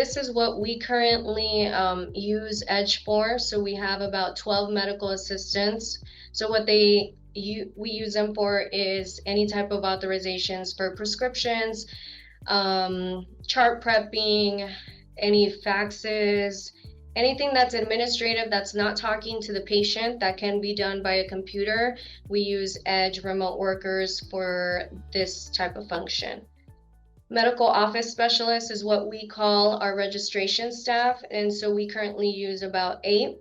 this is what we currently use Edge for. So we have about 12 medical assistants. So what we use them for is any type of authorizations for prescriptions, chart prepping, any faxes, anything that's administrative that's not talking to the patient that can be done by a computer. We use Edge remote workers for this type of function. Medical office specialist is what we call our registration staff, and so we currently use about 8.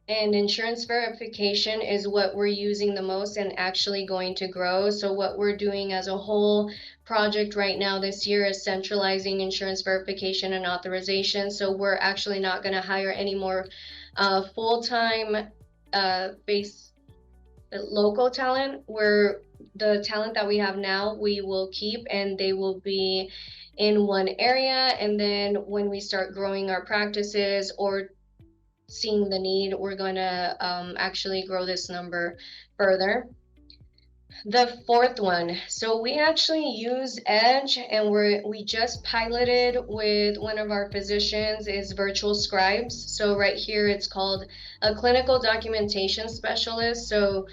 And insurance verification is what we're using the most and actually going to grow. So what we're doing as a whole project right now this year is centralizing insurance verification and authorization. So we're actually not going to hire any more full-time base local talent. Where the talent that we have now, we will keep, and they will be in one area. And then when we start growing our practices or seeing the need, we're going to actually grow this number further. The fourth one, so we actually use Edge, and we just piloted with one of our physicians, is virtual scribes. So right here it's called a clinical documentation specialist. So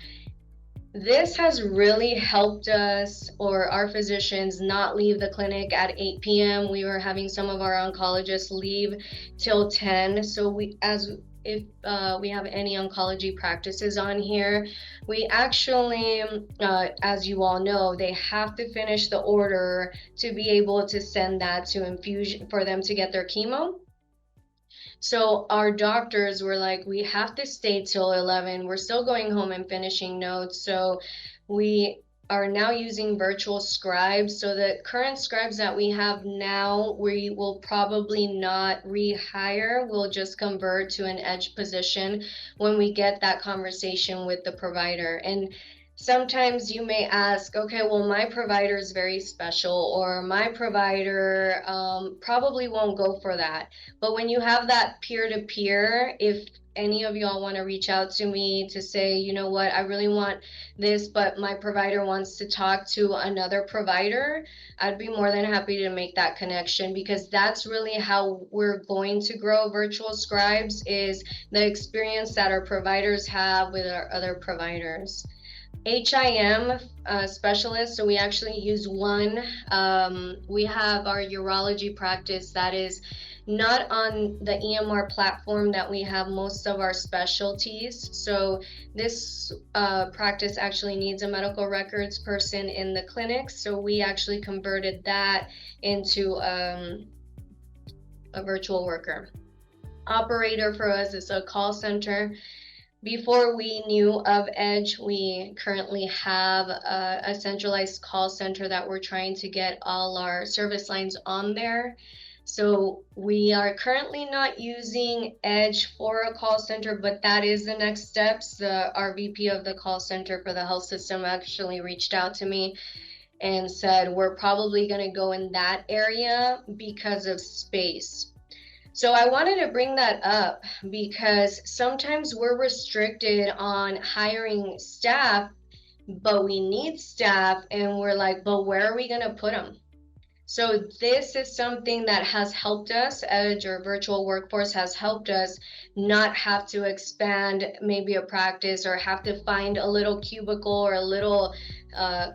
this has really helped us, or our physicians, not leave the clinic at 8 p.m. We were having some of our oncologists leave till 10. So if we have any oncology practices on here, we actually, as you all know, they have to finish the order to be able to send that to infusion for them to get their chemo. So our doctors were like, we have to stay till 11. We're still going home and finishing notes. So we are now using virtual scribes. So the current scribes that we have now, we will probably not rehire. We'll just convert to an Edge position when we get that conversation with the provider. And sometimes you may ask, okay, well, my provider is very special, or my provider probably won't go for that. But when you have that peer-to-peer, if any of y'all want to reach out to me to say, you know what, I really want this, but my provider wants to talk to another provider, I'd be more than happy to make that connection, because that's really how we're going to grow virtual scribes, is the experience that our providers have with our other providers. HIM specialist, so we actually use one. We have our urology practice that is not on the EMR platform that we have most of our specialties. So this practice actually needs a medical records person in the clinic. So we actually converted that into a virtual worker. Operator for us is a call center. Before we knew of Edge, we currently have a centralized call center that we're trying to get all our service lines on there. So we are currently not using Edge for a call center, but that is the next steps. Our VP of the call center for the health system actually reached out to me and said, we're probably going to go in that area because of space. So I wanted to bring that up because sometimes we're restricted on hiring staff, but we need staff, and we're like, but where are we going to put them? So this is something that has helped us. Edge, or virtual workforce, has helped us not have to expand maybe a practice, or have to find a little cubicle or a little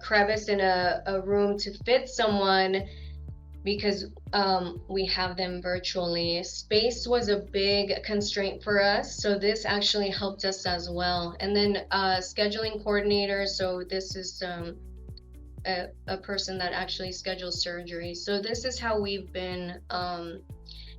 crevice in a room to fit someone, because we have them virtually. Space was a big constraint for us, so this actually helped us as well. And then scheduling coordinator, so this is a person that actually schedules surgery. So this is how we've been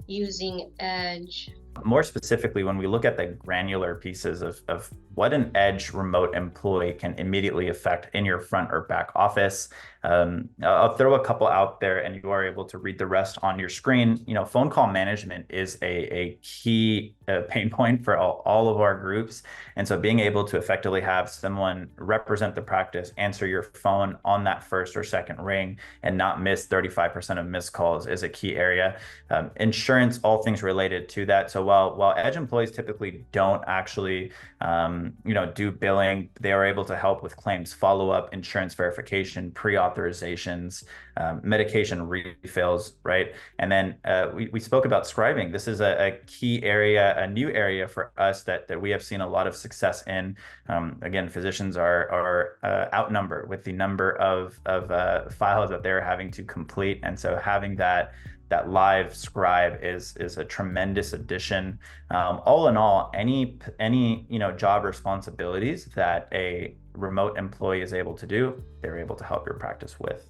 using Edge. More specifically, when we look at the granular pieces of what an Edge remote employee can immediately affect in your front or back office, I'll throw a couple out there and you are able to read the rest on your screen. You know, phone call management is a key pain point for all of our groups. And so being able to effectively have someone represent the practice, answer your phone on that first or second ring, and not miss 35% of missed calls is a key area. Insurance, all things related to that. So while Edge employees typically don't actually do billing, they are able to help with claims follow-up, insurance verification, pre-op reauthorizations, medication refills, right? And then we spoke about scribing. This is a key area, a new area for us that we have seen a lot of success in. Again, physicians are outnumbered with the number of files that they're having to complete, and so having that live scribe is a tremendous addition. All in all, any job responsibilities that a remote employee is able to do, they're able to help your practice with.